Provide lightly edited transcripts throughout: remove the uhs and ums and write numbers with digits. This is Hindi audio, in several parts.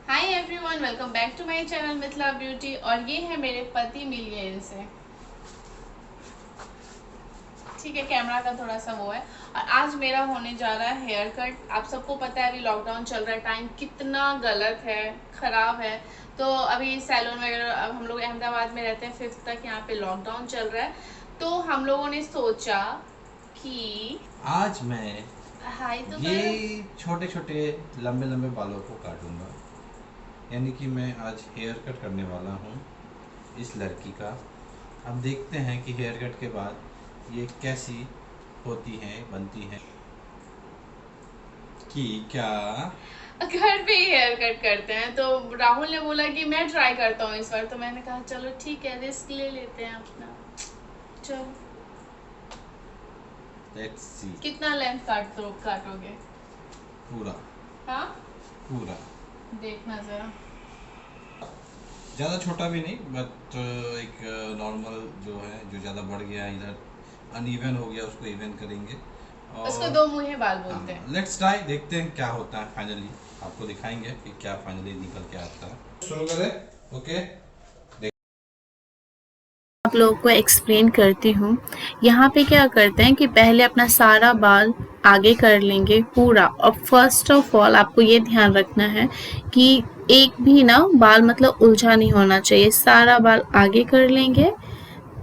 Hi everyone, welcome back to my channel Mithila beauty. और ये है मेरे पति, मिलिए इनसे। ठीक है, कैमरा का थोड़ा सा वो है। और आज मेरा होने जा रहा है हेयर कट। आप सबको पता है अभी लॉकडाउन चल रहा है, टाइम कितना गलत है, ख़राब है। तो अभी सैलून वगैरह, अब हम लोग अहमदाबाद में रहते हैं, 5th तक यहाँ पे लॉकडाउन चल रहा है। तो हम लोगों ने सोचा कि आज मैं हाय तो ये करो। छोटे छोटे लंबे लंबे बालों को काटूंगा। यानी कि मैं आज हेयर कट करने वाला हूँ इस लड़की का। अब देखते हैं कि हेयर कट के बाद ये कैसी होती हैं, बनती हैं। कि क्या घर पे ही हेयर कट करते हैं, तो राहुल ने बोला कि मैं ट्राई करता हूँ इस बार। तो मैंने कहा चलो ठीक है, रिस्क ले लेते हैं अपना। चलो, लेट्स सी। कितना लेंथ काटोगे? पूरा हाँ, पूरा, देखना जरा। ज़्यादा छोटा भी नहीं, बट एक नॉर्मल जो है, जो ज़्यादा बढ़ गया इधर अनइवन हो गया उसको इवन करेंगे। उसको और दो मुँहे बाल हाँ, बोलते हैं। लेट्स ट्राई, देखते हैं क्या होता है फाइनली। आपको दिखाएंगे कि क्या फाइनली निकल के आता है। शुरू करें? ओके। आप लोगों को एक्सप्लेन करती हूँ। यहाँ पे क्या करते हैं कि पहले अपना सारा बाल आगे कर लेंगे पूरा। और फर्स्ट ऑफ ऑल आपको ये ध्यान रखना है कि एक भी ना बाल मतलब उलझा नहीं होना चाहिए। सारा बाल आगे कर लेंगे।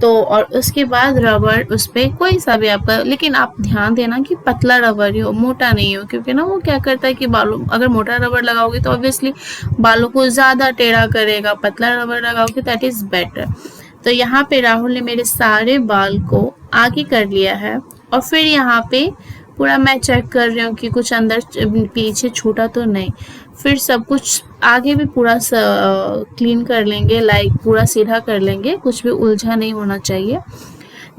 तो और उसके बाद रबर उस पे कोई सा भी आपका, लेकिन आप ध्यान देना कि पतला रबर ही हो, मोटा नहीं हो, क्योंकि ना वो क्या करता है कि बालों, अगर मोटा रबर लगाओगे तो ऑब्वियसली बालों को ज़्यादा टेढ़ा करेगा। पतला रबर लगाओगे दैट इज़ बेटर। तो यहाँ पे राहुल ने मेरे सारे बाल को आगे कर लिया है। और फिर यहाँ पे पूरा मैं चेक कर रही हूँ कि कुछ अंदर पीछे छूटा तो नहीं। फिर सब कुछ आगे भी पूरा क्लीन कर लेंगे, लाइक पूरा सीधा कर लेंगे, कुछ भी उलझा नहीं होना चाहिए।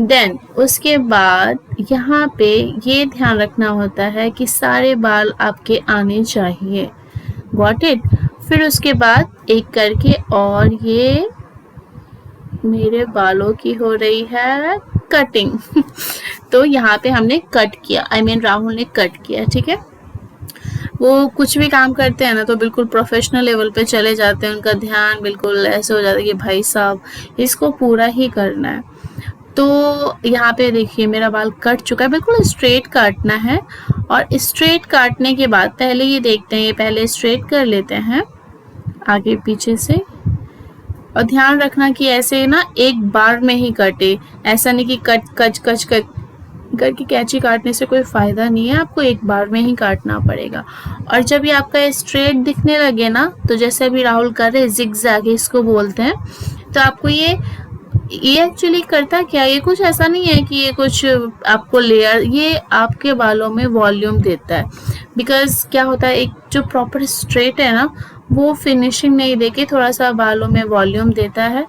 देन उसके बाद यहाँ पे ये ध्यान रखना होता है कि सारे बाल आपके आने चाहिए। Got it. फिर उसके बाद एक करके, और ये मेरे बालों की हो रही है कटिंग। तो यहाँ पे हमने कट किया, आई मीन राहुल ने कट किया। ठीक है, वो कुछ भी काम करते हैं ना तो बिल्कुल प्रोफेशनल लेवल पे चले जाते हैं। उनका ध्यान बिल्कुल ऐसे हो जाता है कि भाई साहब इसको पूरा ही करना है। तो यहाँ पे देखिए मेरा बाल कट चुका है, बिल्कुल स्ट्रेट काटना है। और स्ट्रेट काटने के बाद पहले ये देखते हैं, ये पहले स्ट्रेट कर लेते हैं आगे पीछे से। और ध्यान रखना कि ऐसे ना एक बार में ही कटे, ऐसा नहीं कि कट कच कच कट करके कैंची काटने से कोई फ़ायदा नहीं है, आपको एक बार में ही काटना पड़ेगा। और जब ये आपका स्ट्रेट दिखने लगे ना, तो जैसे अभी राहुल कर रहे जिगजैग इसको बोलते हैं, तो आपको ये एक्चुअली करता क्या, ये कुछ ऐसा नहीं है कि ये कुछ आपको लेयर, ये आपके बालों में वॉल्यूम देता है। बिकॉज क्या होता है, एक जो प्रॉपर स्ट्रेट है ना, वो फिनिशिंग नहीं देके थोड़ा सा बालों में वॉल्यूम देता है।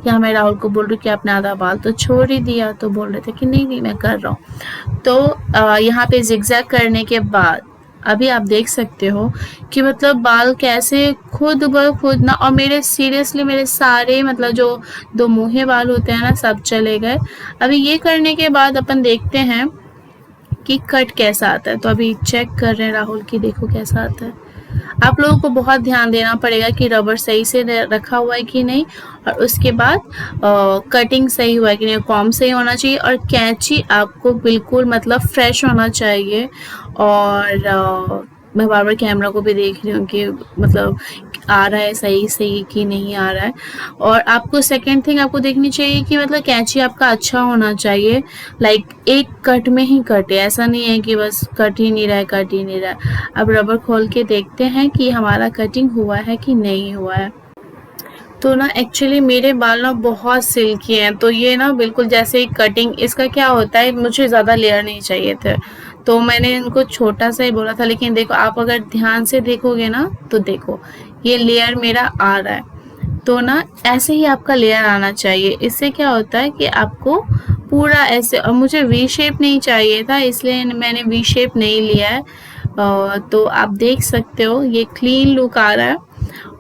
यहाँ मैं राहुल को बोल रही हूँ कि आपने आधा बाल तो छोड़ ही दिया, तो बोल रहे थे कि नहीं नहीं मैं कर रहा हूँ। तो यहाँ पे जिगजैग करने के बाद अभी आप देख सकते हो कि मतलब बाल कैसे खुद ब खुद ना, और मेरे सीरियसली मेरे सारे मतलब जो दो मुँहे बाल होते हैं ना, सब चले गए। अभी ये करने के बाद अपन देखते हैं कि कट कैसा आता है। तो अभी चेक कर रहे हैं राहुल की, देखो कैसा आता है। आप लोगों को बहुत ध्यान देना पड़ेगा कि रबर सही से रखा हुआ है कि नहीं, और उसके बाद कटिंग सही हुआ है कि नहीं, कॉम्ब सही होना चाहिए, और कैंची आपको बिल्कुल मतलब फ्रेश होना चाहिए। और मैं बार बार कैमरा को भी देख रही हूँ कि मतलब आ रहा है सही सही कि नहीं आ रहा है। और आपको सेकंड थिंग आपको देखनी चाहिए कि मतलब कैंची आपका अच्छा होना चाहिए, लाइक एक कट में ही कटे, ऐसा नहीं है कि बस कट ही नहीं रहा है, कट ही नहीं रहा है। अब रबर खोल के देखते हैं कि हमारा कटिंग हुआ है कि नहीं हुआ है। तो ना एक्चुअली मेरे बाल ना बहुत सिल्की हैं, तो ये ना बिल्कुल जैसे ही कटिंग, इसका क्या होता है, मुझे ज़्यादा लेयर नहीं चाहिए थे, तो मैंने इनको छोटा सा ही बोला था। लेकिन देखो आप अगर ध्यान से देखोगे ना, तो देखो ये लेयर मेरा आ रहा है। तो ना ऐसे ही आपका लेयर आना चाहिए। इससे क्या होता है कि आपको पूरा ऐसे, और मुझे वी शेप नहीं चाहिए था, इसलिए मैंने वी शेप नहीं लिया है। तो आप देख सकते हो ये क्लीन लुक आ रहा है।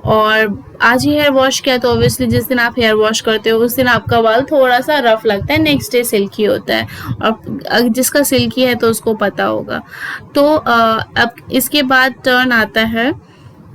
और आज ही हेयर वॉश किया, तो ऑब्वियसली जिस दिन आप हेयर वॉश करते हो उस दिन आपका बाल थोड़ा सा रफ लगता है, नेक्स्ट डे सिल्की होता है। और जिसका सिल्की है तो उसको पता होगा। तो अब इसके बाद टर्न आता है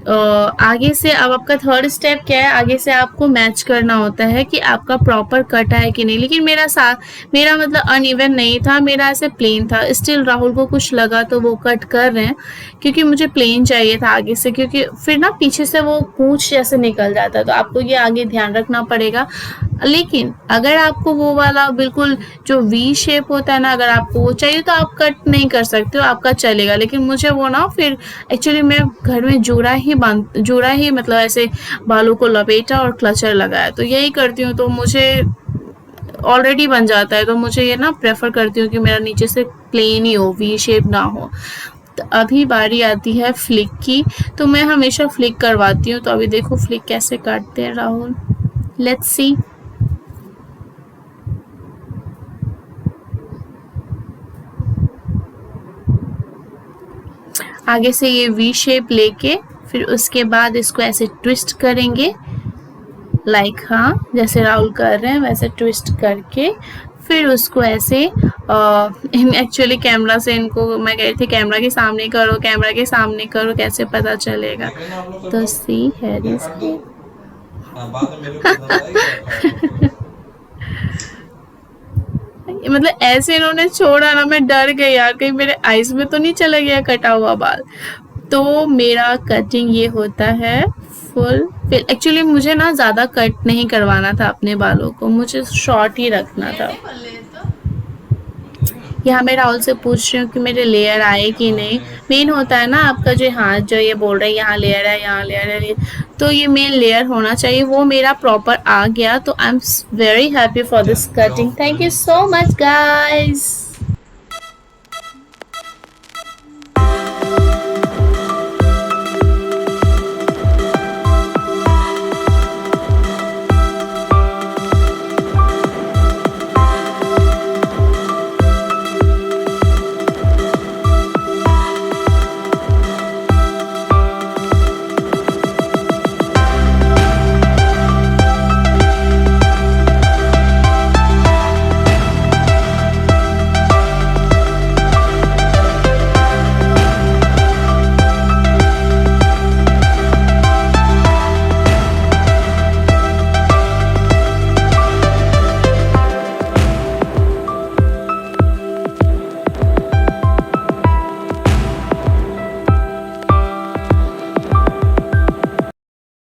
आगे से अब आपका थर्ड स्टेप क्या है, आगे से आपको मैच करना होता है कि आपका प्रॉपर कट है कि नहीं। लेकिन मेरा मतलब अनइवन नहीं था, मेरा ऐसे प्लेन था। स्टिल राहुल को कुछ लगा तो वो कट कर रहे हैं, क्योंकि मुझे प्लेन चाहिए था आगे से, क्योंकि फिर ना पीछे से वो पूंछ जैसे निकल जाता है, तो आपको ये आगे ध्यान रखना पड़ेगा। लेकिन अगर आपको वो वाला बिल्कुल जो वी शेप होता है ना, अगर आपको वो चाहिए तो आप कट नहीं कर सकते हो, आपका चलेगा। लेकिन मुझे वो ना फिर एक्चुअली मैं घर में जोड़ा ही मतलब ऐसे बालों को लपेटा और क्लचर लगाया, तो यही करती हूँ। तो मुझे ऑलरेडी बन जाता है, तो मुझे ये ना प्रेफर करती हूँ कि मेरा नीचे से प्लेन ही हो, वी शेप ना हो। तो अभी बारी आती है फ्लिक की, तो मैं हमेशा फ्लिक करवाती हूँ। तो अभी देखो फ्लिक कैसे काटते हैं राहुल, लेट्स सी। आगे से ये वी शेप लेके फिर उसके बाद इसको ऐसे ट्विस्ट करेंगे, लाइक हाँ जैसे राहुल कर रहे हैं वैसे ट्विस्ट करके फिर उसको ऐसे एक्चुअली कैमरा से इनको मैं कह रही थी कैमरा के सामने करो, कैसे पता चलेगा। देख लेना आप लोग सब तो लोग। सी है क्या काट दो? हाँ, बाद में मेरे को पसंद आएगा। मतलब ऐसे इन्होंने छोड़ा ना, मैं डर गई यार कहीं मेरे आईज में तो नहीं चला गया कटा हुआ बाल। तो मेरा कटिंग ये होता है फुल। फिर एक्चुअली मुझे ना ज़्यादा कट नहीं करवाना था अपने बालों को, मुझे शॉर्ट ही रखना था। यहाँ मैं राहुल से पूछ रही हूँ कि मेरे लेयर आए कि नहीं। मेन होता है ना आपका जो हाथ जो ये बोल रहे हैं यहाँ लेयर है, यहाँ लेयर है, तो ये मेन लेयर होना चाहिए, वो मेरा प्रॉपर आ गया। तो I am very happy for this cutting. Thank you so much guys.